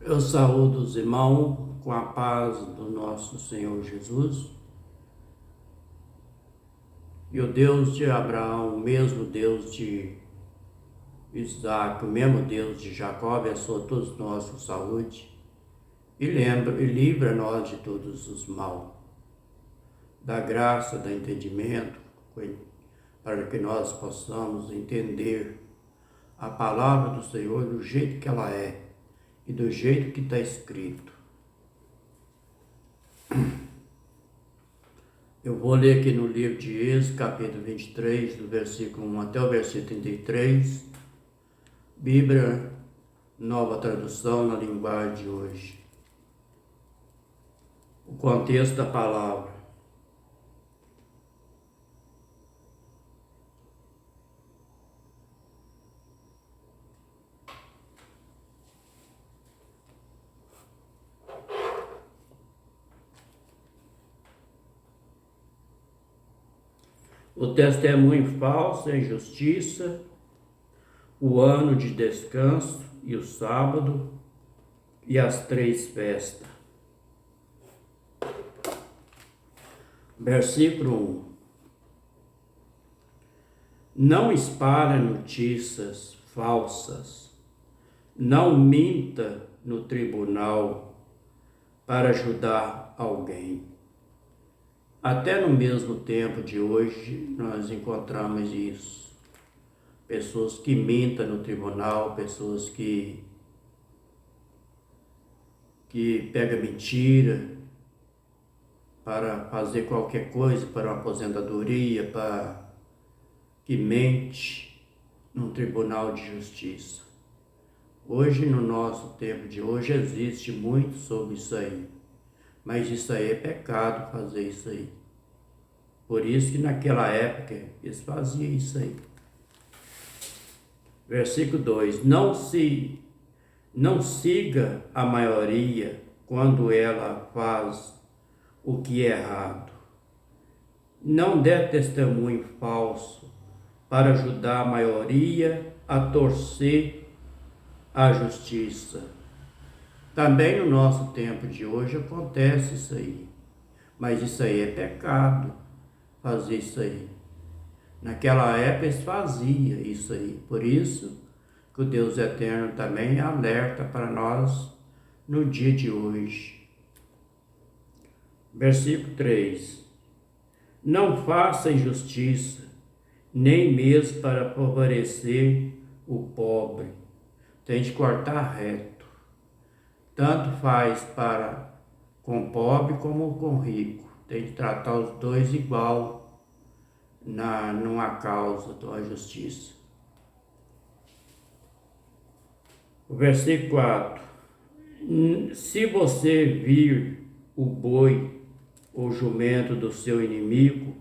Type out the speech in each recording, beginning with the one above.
Eu saúdo os irmãos com a paz do nosso Senhor Jesus. E o Deus de Abraão, o mesmo Deus de Isaac, o mesmo Deus de Jacó, abençoa todos nós com saúde e livra nós de todos os mal. Da graça, do entendimento, para que nós possamos entender a palavra do Senhor do jeito que ela é e do jeito que está escrito. Eu vou ler aqui no livro de Êxodo, capítulo 23, do versículo 1 até o versículo 33, Bíblia, nova tradução na linguagem de hoje. O contexto da palavra. O testemunho falso, a injustiça, o ano de descanso e o sábado e as 3 festas. Versículo 1. Não espalhe notícias falsas, não minta no tribunal para ajudar alguém. Até no mesmo tempo de hoje, nós encontramos isso. Pessoas que mintam no tribunal, pessoas que pegam mentira para fazer qualquer coisa, para uma aposentadoria, que mente no tribunal de justiça. Hoje, no nosso tempo de hoje, existe muito sobre isso aí. Mas isso aí é pecado fazer isso aí. Por isso que naquela época eles faziam isso aí. Versículo 2. Não siga a maioria quando ela faz o que é errado. Não dê testemunho falso para ajudar a maioria a torcer a justiça. Também no nosso tempo de hoje acontece isso aí. Mas isso aí é pecado, fazer isso aí. Naquela época eles faziam isso aí. Por isso que o Deus Eterno também alerta para nós no dia de hoje. Versículo 3. Não faça injustiça, nem mesmo para favorecer o pobre. Tem de cortar reto. Tanto faz para com pobre como com rico. Tem de tratar os dois igual numa causa da justiça. O versículo 4. Se você vir o boi ou jumento do seu inimigo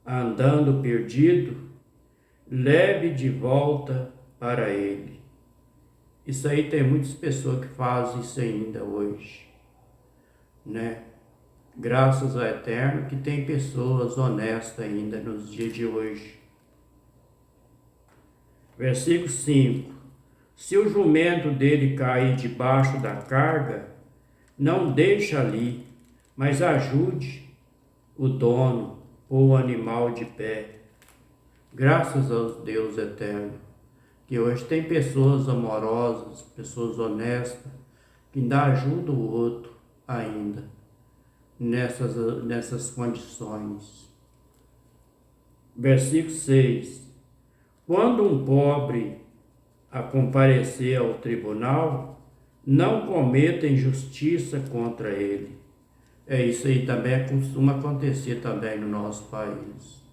andando perdido, leve de volta para ele. Isso aí tem muitas pessoas que fazem isso ainda hoje, né? Graças ao Eterno que tem pessoas honestas ainda nos dias de hoje. Versículo 5. Se o jumento dele cair debaixo da carga, não deixe ali, mas ajude o dono ou o animal de pé. Graças ao Deus Eterno. Que hoje tem pessoas amorosas, pessoas honestas, que ainda ajudam o outro ainda, nessas condições. Versículo 6. Quando um pobre comparecer ao tribunal, não cometa injustiça contra ele. Isso aí também costuma acontecer também no nosso país.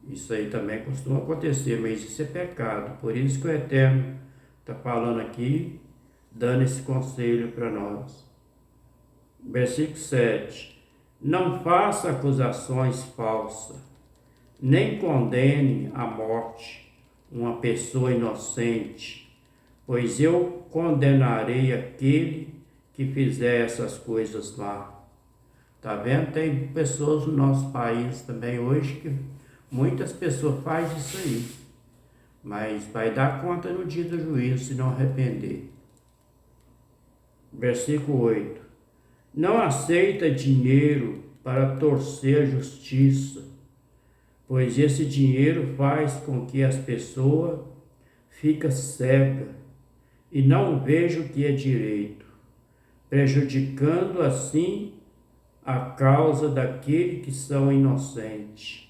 Isso aí também costuma acontecer, mas isso é pecado. Por isso que o Eterno está falando aqui, dando esse conselho para nós. Versículo 7. Não faça acusações falsas, nem condene à morte uma pessoa inocente, pois eu condenarei aquele que fizer essas coisas lá. Tá vendo? Tem pessoas no nosso país também hoje que muitas pessoas fazem isso aí, mas vai dar conta no dia do juízo se não arrepender. Versículo 8. Não aceita dinheiro para torcer a justiça, pois esse dinheiro faz com que as pessoas fiquem cegas e não vejam o que é direito, prejudicando assim a causa daqueles que são inocentes.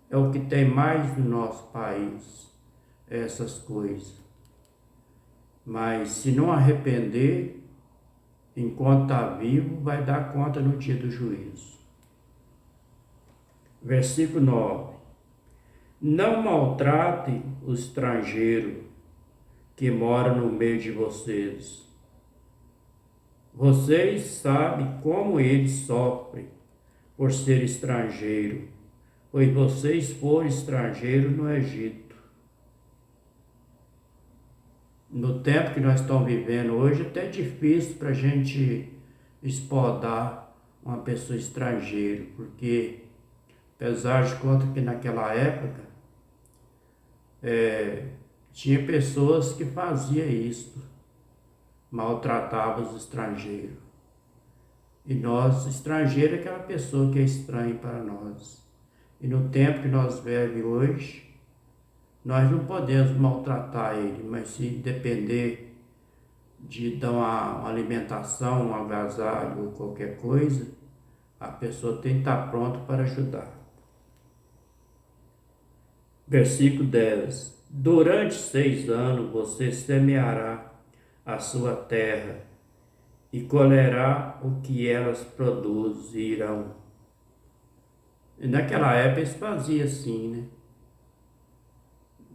É o que tem mais no nosso país, essas coisas. Mas se não arrepender, enquanto está vivo, vai dar conta no dia do juízo. Versículo 9. Não maltratem o estrangeiro que mora no meio de vocês. Vocês sabem como ele sofre por ser estrangeiro, pois vocês foram estrangeiros no Egito. No tempo que nós estamos vivendo hoje, é até difícil para a gente explorar uma pessoa estrangeira, porque apesar de conta que naquela época tinha pessoas que faziam isso, maltratavam os estrangeiros. E nós, estrangeiro, é aquela pessoa que é estranha para nós. E no tempo que nós vivemos hoje, nós não podemos maltratar ele, mas se depender de dar uma alimentação, um agasalho ou qualquer coisa, a pessoa tem que estar pronta para ajudar. Versículo 10. Durante 6 anos você semeará a sua terra e colherá o que elas produzirão. E naquela época eles faziam assim, né?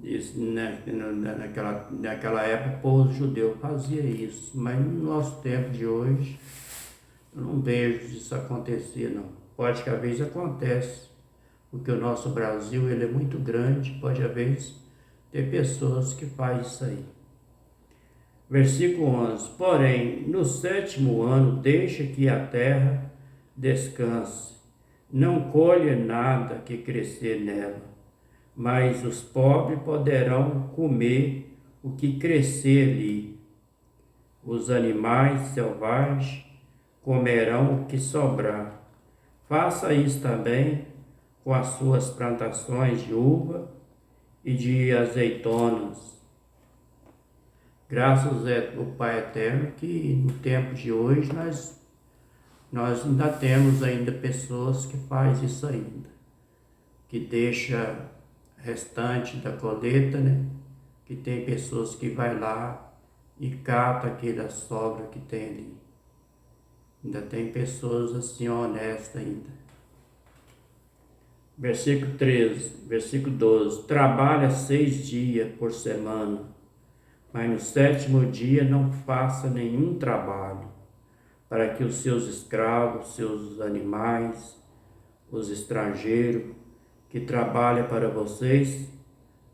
Isso, naquela época o povo judeu fazia isso, mas no nosso tempo de hoje eu não vejo isso acontecer não. Pode que às vezes acontece, porque o nosso Brasil ele é muito grande, pode às vezes ter pessoas que fazem isso aí. Versículo 11. Porém, no 7º ano deixa que a terra descanse, não colhe nada que crescer nela, mas os pobres poderão comer o que crescer ali. Os animais selvagens comerão o que sobrar. Faça isso também com as suas plantações de uva e de azeitonas. Graças ao Pai Eterno que no tempo de hoje nós ainda temos ainda pessoas que fazem isso ainda, que deixa restante da colheita, né? Que tem pessoas que vai lá e cata aquela sobra que tem ali. Ainda tem pessoas assim honestas ainda. Versículo 13, versículo 12. Trabalha 6 dias por semana, mas no 7º dia não faça nenhum trabalho, para que os seus escravos, seus animais, os estrangeiros que trabalha para vocês,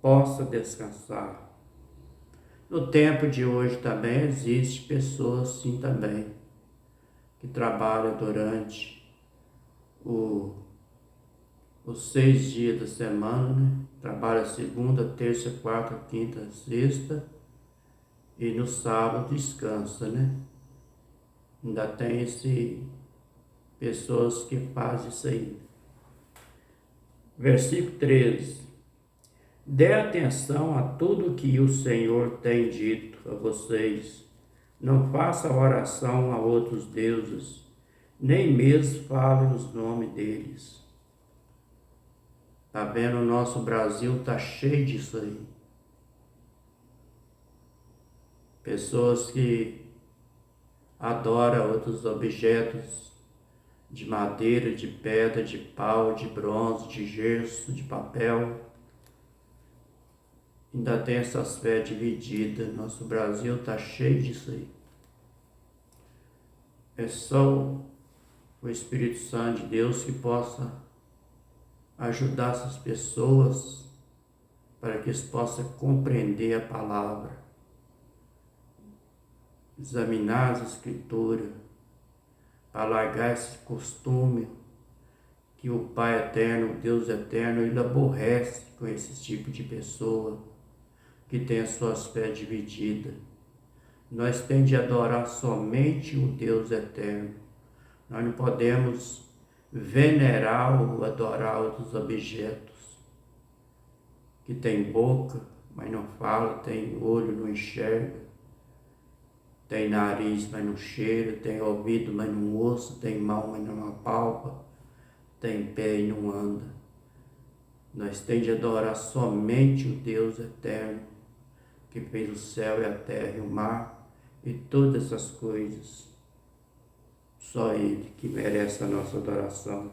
possa descansar. No tempo de hoje também existe pessoas assim também, que trabalham durante os 6 dias da semana, né? Trabalha segunda, terça, quarta, quinta, sexta, e no sábado descansa, né? Ainda tem pessoas que fazem isso aí. Versículo 13. Dê atenção a tudo que o Senhor tem dito a vocês. Não faça oração a outros deuses, nem mesmo fale os nomes deles. Tá vendo? O nosso Brasil tá cheio disso aí. Pessoas que adoram outros objetos de madeira, de pedra, de pau, de bronze, de gesso, de papel. Ainda tem essas fé divididas. Nosso Brasil está cheio disso aí. É só o Espírito Santo de Deus que possa ajudar essas pessoas para que eles possam compreender a palavra, examinar as Escrituras, para largar esse costume que o Pai Eterno, o Deus Eterno, ele aborrece com esse tipo de pessoa que tem as suas fé divididas. Nós temos de adorar somente o Deus eterno. Nós não podemos venerar ou adorar outros objetos que tem boca, mas não fala, tem olho, não enxerga, tem nariz, mas não cheira, tem ouvido, mas não ouça, tem mão, mas não apalpa, tem pé e não anda. Nós temos de adorar somente o Deus eterno, que fez o céu e a terra e o mar e todas essas coisas. Só Ele que merece a nossa adoração.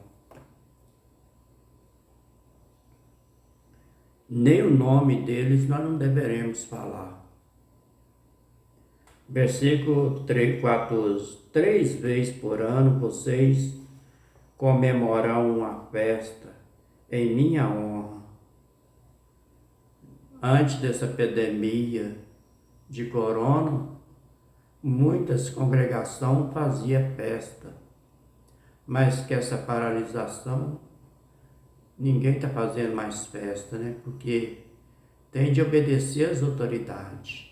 Nem o nome deles nós não deveremos falar. Versículo 14. 3 vezes por ano vocês comemorarão uma festa em minha honra. Antes dessa epidemia de corona, muitas congregações faziam festa, mas que essa paralisação, ninguém está fazendo mais festa, né? Porque tem de obedecer às autoridades.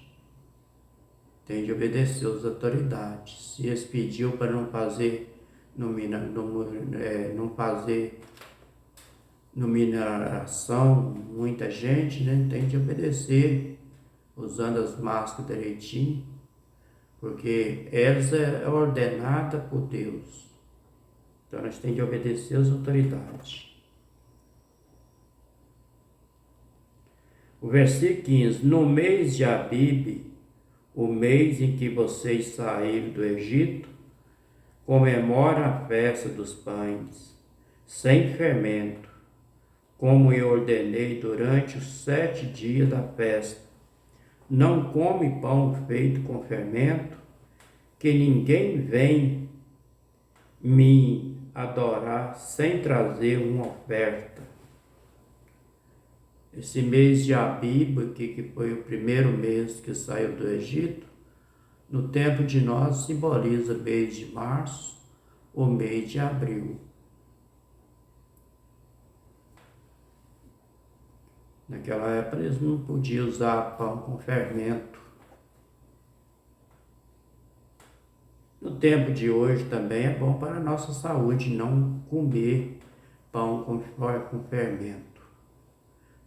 Tem de obedecer às autoridades. Se eles pediu para não fazer não fazer nominação, muita gente, né? Tem de obedecer, usando as máscaras direitinho, porque elas é ordenada por Deus. Então nós temos de obedecer às autoridades. O versículo 15. No mês de Abibe, o mês em que vocês saíram do Egito, comemora a festa dos pães, sem fermento, como eu ordenei durante os 7 dias da festa. Não come pão feito com fermento, que ninguém vem me adorar sem trazer uma oferta. Esse mês de Abibe, que foi o primeiro mês que saiu do Egito, no tempo de nós simboliza o mês de março, o mês de abril. Naquela época eles não podiam usar pão com fermento. No tempo de hoje também é bom para a nossa saúde não comer pão com fermento.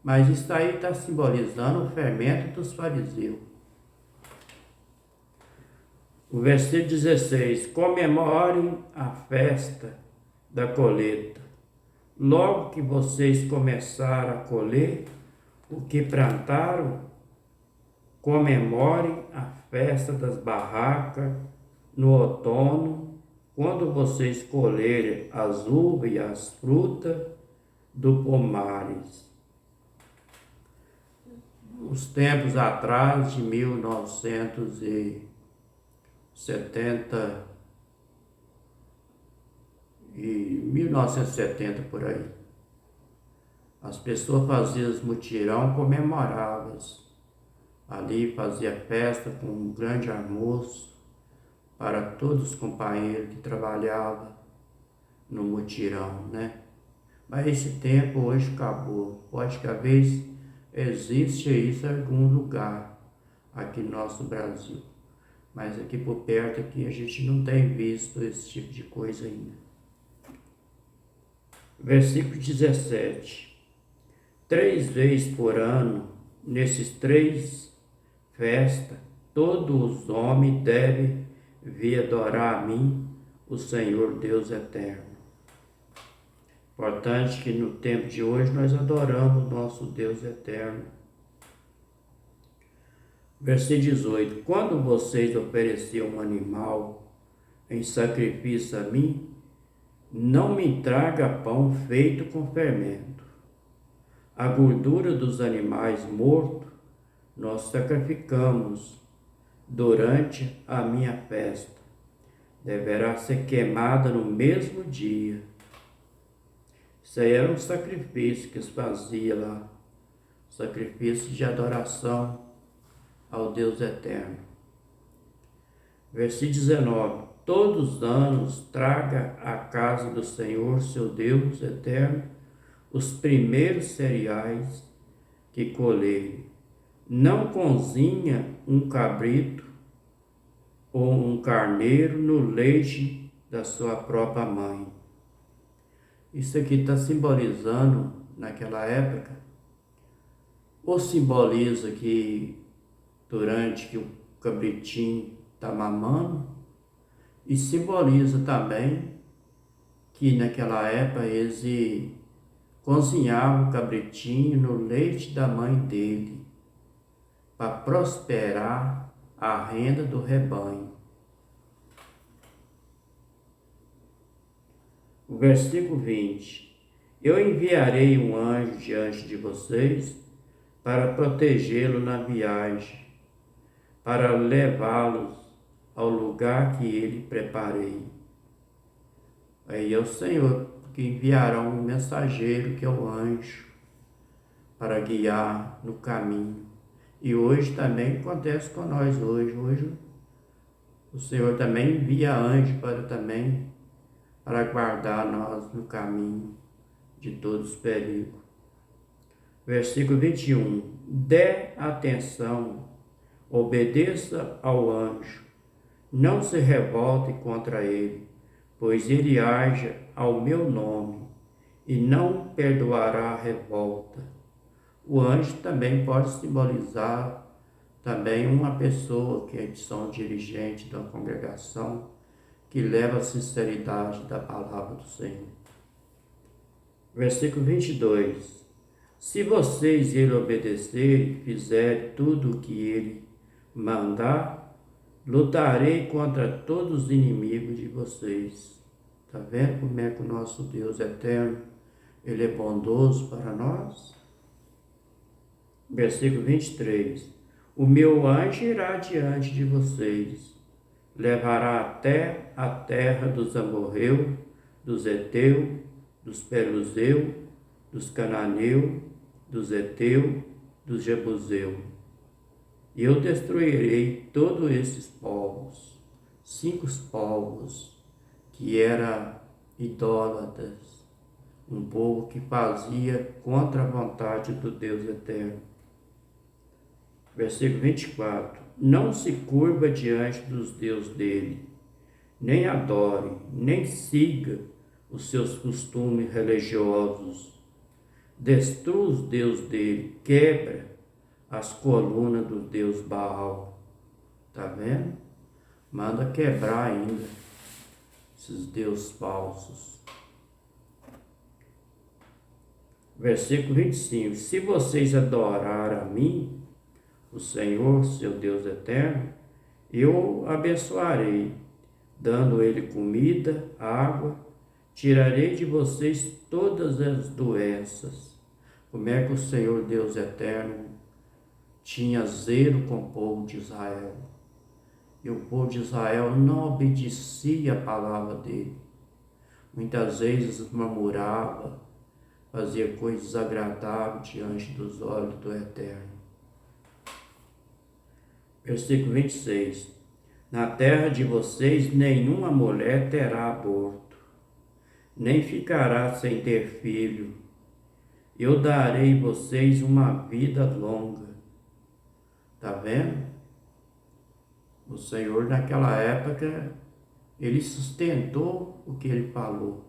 Mas isso aí está simbolizando o fermento dos fariseus. O versículo 16. Comemorem a festa da colheita. Logo que vocês começarem a colher o que plantaram, comemorem a festa das barracas no outono, quando vocês colherem as uvas e as frutas do pomares. Uns tempos atrás, de 1970 por aí, as pessoas faziam os mutirão, comemoravam. Ali fazia festa com um grande almoço para todos os companheiros que trabalhavam no mutirão, né? Mas esse tempo hoje acabou. Pode que às vezes existe isso em algum lugar aqui no nosso Brasil, mas aqui por perto aqui a gente não tem visto esse tipo de coisa ainda. Versículo 17. 3 vezes por ano, nesses 3 festas, todos os homens devem vir adorar a mim, o Senhor Deus eterno. Importante que no tempo de hoje nós adoramos o nosso Deus eterno. Versículo 18. Quando vocês ofereciam um animal em sacrifício a mim, não me traga pão feito com fermento. A gordura dos animais mortos nós sacrificamos durante a minha festa. Deverá ser queimada no mesmo dia. Isso aí era um sacrifício que eles faziam lá. Sacrifício de adoração ao Deus eterno. Versículo 19. Todos os anos traga à casa do Senhor, seu Deus eterno, os primeiros cereais que colherem. Não cozinha um cabrito ou um carneiro no leite da sua própria mãe. Isso aqui está simbolizando, naquela época, ou simboliza que durante que o cabritinho está mamando, e simboliza também que naquela época eles cozinhavam o cabritinho no leite da mãe dele, para prosperar a renda do rebanho. O versículo 20: Eu enviarei um anjo diante de vocês para protegê-lo na viagem, para levá-los ao lugar que ele preparei. Aí é o Senhor que enviará um mensageiro, que é o anjo, para guiar no caminho. E hoje também acontece com nós. Hoje o Senhor também envia anjo para guardar nós no caminho de todos os perigos. Versículo 21. Dê atenção, obedeça ao anjo, não se revolte contra ele, pois ele age ao meu nome e não perdoará a revolta. O anjo também pode simbolizar também uma pessoa que são dirigente da congregação, que leva a sinceridade da palavra do Senhor. Versículo 22. Se vocês ele obedecerem, fizerem tudo o que ele mandar, lutarei contra todos os inimigos de vocês. Está vendo como é que o nosso Deus eterno, ele é bondoso para nós? Versículo 23. O meu anjo irá diante de vocês, levará até a terra dos amorreus, dos heteus, dos peruzeus, dos cananeus, dos heteus, dos jebuseus. E eu destruirei todos esses povos, 5 povos que eram idólatras, um povo que fazia contra a vontade do Deus eterno. Versículo 24. Não se curva diante dos deuses dele, nem adore, nem siga os seus costumes religiosos. Destrua os deuses dele, quebra as colunas do Deus Baal. Tá vendo? Manda quebrar ainda esses deuses falsos. Versículo 25. Se vocês adorarem a mim, o Senhor, seu Deus eterno, eu abençoarei, dando ele comida, água, tirarei de vocês todas as doenças. Como é que o Senhor Deus eterno tinha zelo com o povo de Israel? E o povo de Israel não obedecia a palavra dele. Muitas vezes murmurava, fazia coisas desagradáveis diante dos olhos do Eterno. Versículo 26. Na terra de vocês nenhuma mulher terá aborto, nem ficará sem ter filho. Eu darei vocês uma vida longa. Tá vendo? O Senhor naquela época, ele sustentou o que ele falou,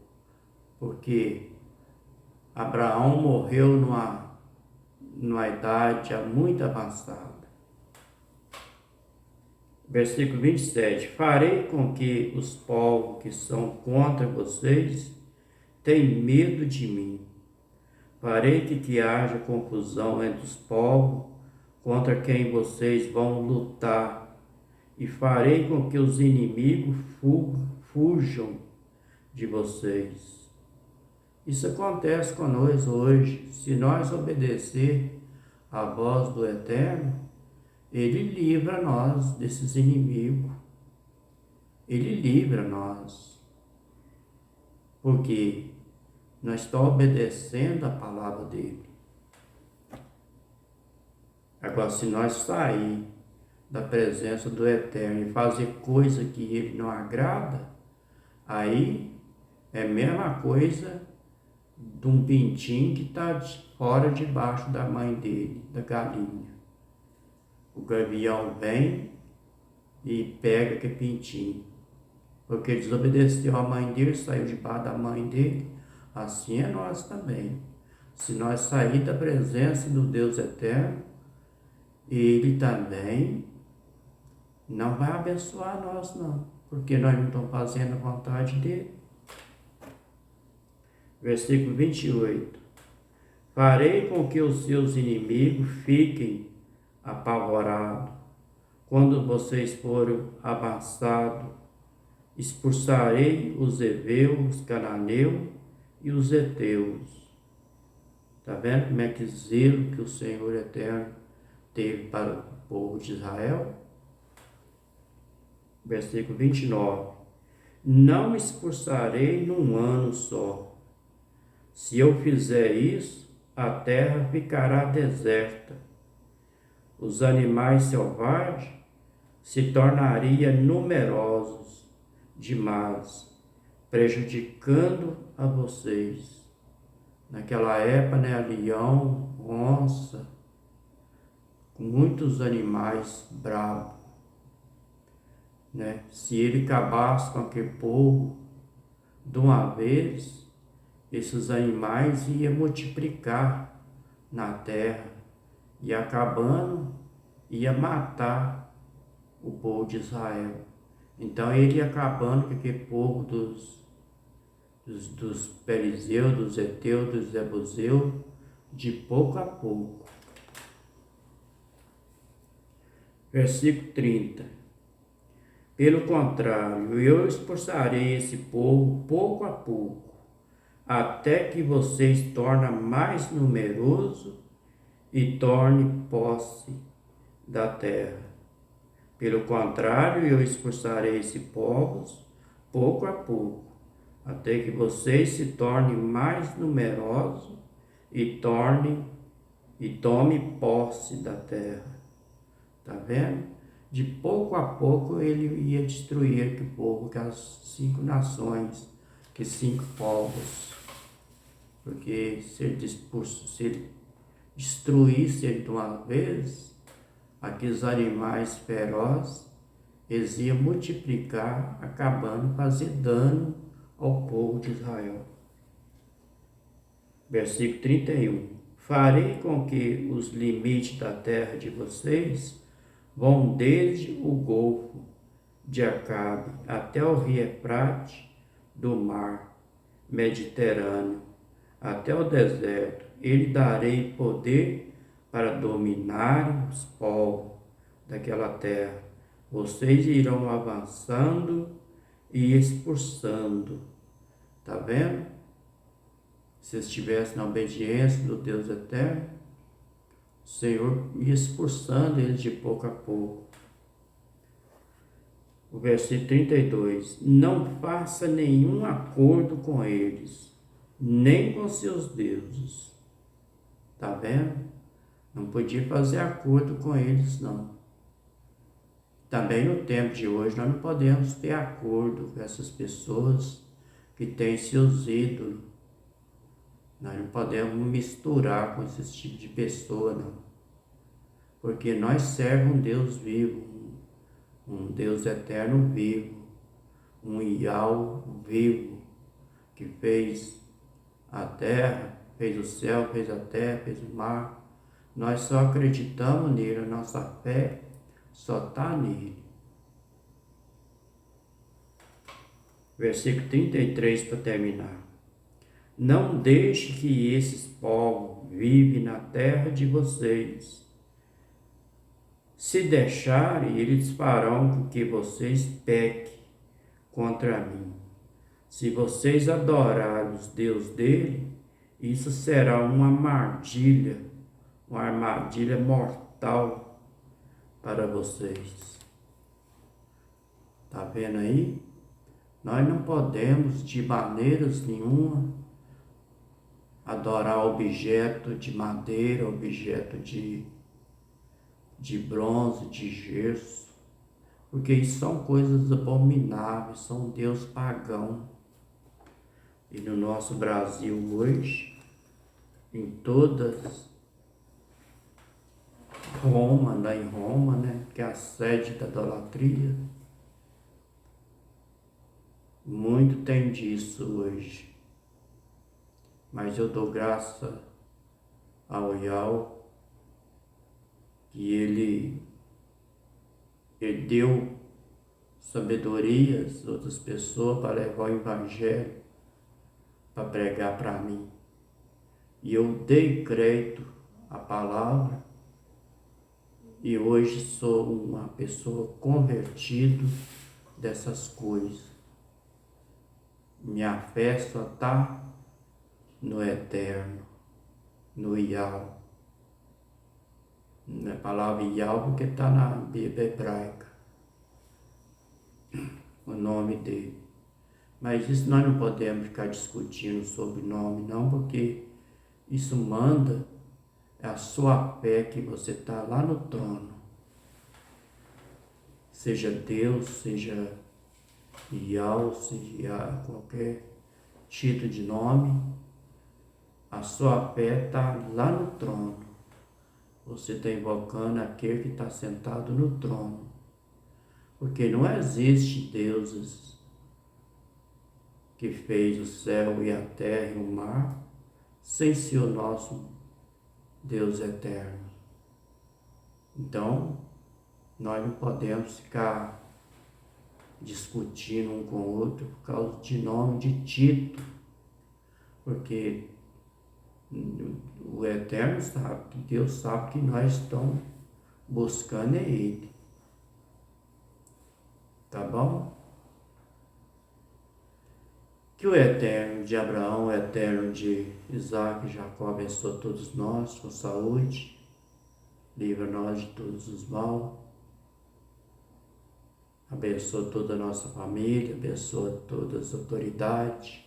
porque Abraão morreu numa idade muito avançada. Versículo 27. Farei com que os povos que são contra vocês tenham medo de mim. Farei que haja confusão entre os povos contra quem vocês vão lutar. E farei com que os inimigos fujam de vocês. Isso acontece conosco hoje. Se nós obedecer à voz do Eterno, ele livra nós desses inimigos. Ele livra nós. Porque nós estamos obedecendo a palavra dele. Agora, se nós sair da presença do Eterno e fazer coisa que ele não agrada, aí é a mesma coisa de um pintinho que está fora debaixo da mãe dele, da galinha. O gavião vem, e pega que pintinho. Porque ele desobedeceu a mãe dele, saiu debaixo da mãe dele. Assim é nós também. Se nós sair da presença do Deus eterno, ele também não vai abençoar nós não. Porque nós não estamos fazendo a vontade dele. Versículo 28. Farei com que os seus inimigos fiquem apavorados. Quando vocês forem avançados, expulsarei os heveus, os cananeus e os heteus. Está vendo como é que zelo que o Senhor Eterno teve para o povo de Israel? Versículo 29. Não expulsarei num ano só. Se eu fizer isso, a terra ficará deserta. Os animais selvagens se tornariam numerosos demais, prejudicando a vocês. Naquela época, né, leão, onça, com muitos animais bravos, né? Se ele acabasse com aquele povo de uma vez, esses animais iam multiplicar na terra e acabando, ia matar o povo de Israel. Então ele ia acabando com aquele povo dos perizeus, dos heteus, dos jebuseus, de pouco a pouco. Versículo 30. Pelo contrário, eu expulsarei esse povo pouco a pouco, até que vocês tornem mais numeroso e torne posse da terra. Pelo contrário, eu expulsarei esse povo pouco a pouco, até que vocês se tornem mais numerosos e tome posse da terra. Tá vendo? De pouco a pouco ele ia destruir aquele povo, aquelas 5 nações, aqueles 5 povos. Porque se ele destruísse ele de uma vez, aqueles animais ferozes, eles iam multiplicar, acabando, fazer dano ao povo de Israel. Versículo 31. Farei com que os limites da terra de vocês vão desde o golfo de Acabe até o rio Eufrates do mar Mediterrâneo, até o deserto. Ele darei poder para dominar os povos daquela terra. Vocês irão avançando e expulsando. Tá vendo? Se estivesse na obediência do Deus eterno, o Senhor ia expulsando eles de pouco a pouco. O versículo 32. Não faça nenhum acordo com eles, nem com seus deuses. Tá vendo? Não podia fazer acordo com eles, não. Também no tempo de hoje nós não podemos ter acordo com essas pessoas que têm seus ídolos. Nós não podemos misturar com esse tipo de pessoa, não. Porque nós servamos um Deus vivo, um Deus eterno vivo, um Yahweh vivo, que fez a terra, fez o céu, fez a terra, fez o mar. Nós só acreditamos nele, a nossa fé só está nele. Versículo 33 para terminar. Não deixe que esses povos vivem na terra de vocês. Se deixarem, eles farão com que vocês pequem contra mim. Se vocês adorarem os deuses dele, isso será uma armadilha mortal para vocês. Tá vendo aí? Nós não podemos de maneiras nenhuma adorar objeto de madeira, objeto de bronze, de gesso, porque isso são coisas abomináveis, são deus pagão. E no nosso Brasil hoje, em todas Roma, lá em Roma, né, que é a sede da idolatria. Muito tem disso hoje. Mas eu dou graça ao Yahweh que ele deu sabedoria às outras pessoas para levar o Evangelho, para pregar para mim. E eu dei crédito à palavra e hoje sou uma pessoa convertida dessas coisas. Minha fé só está no eterno, no Yahweh. Na palavra Yahweh porque está na Bíblia hebraica, o nome dele. Mas isso nós não podemos ficar discutindo sobre nome não, porque isso manda a sua fé que você está lá no trono. Seja Deus, seja Yahweh, seja qualquer título de nome, a sua fé está lá no trono. Você está invocando aquele que está sentado no trono. Porque não existe deuses que fez o céu e a terra e o mar sem ser o nosso Deus eterno. Então, nós não podemos ficar discutindo um com o outro por causa de nome, de título. Porque o Eterno sabe, que Deus sabe que nós estamos buscando é Ele. Tá bom? Que o Eterno de Abraão, o Eterno de Isaac e Jacó abençoe todos nós com saúde, livra nós de todos os mal, abençoa toda a nossa família, abençoa todas as autoridades,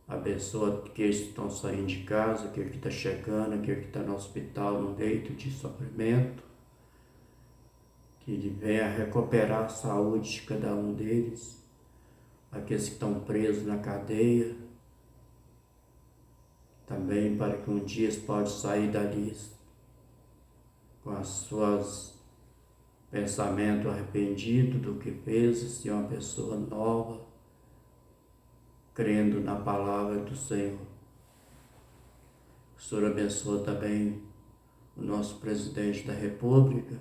abençoa aqueles que estão saindo de casa, aquele que está chegando, aquele que está no hospital, no leito de sofrimento, que Ele venha recuperar a saúde de cada um deles, aqueles que estão presos na cadeia, também para que um dia eles possam sair dali com as suas pensamentos arrependidos do que fez, e ser uma pessoa nova, crendo na palavra do Senhor. O Senhor abençoa também o nosso presidente da República,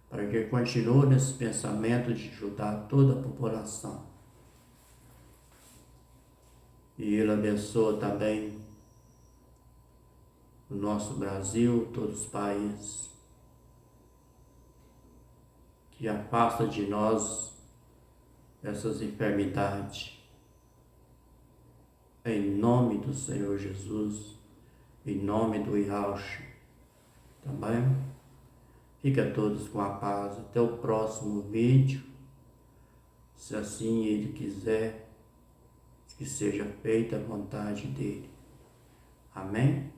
para que ele continue nesse pensamento de ajudar toda a população. E Ele abençoa também o nosso Brasil, todos os países, que afasta de nós essas enfermidades. Em nome do Senhor Jesus, em nome do Yahshua, tá bem? Fica todos com a paz. Até o próximo vídeo, se assim Ele quiser, que seja feita a vontade dEle. Amém?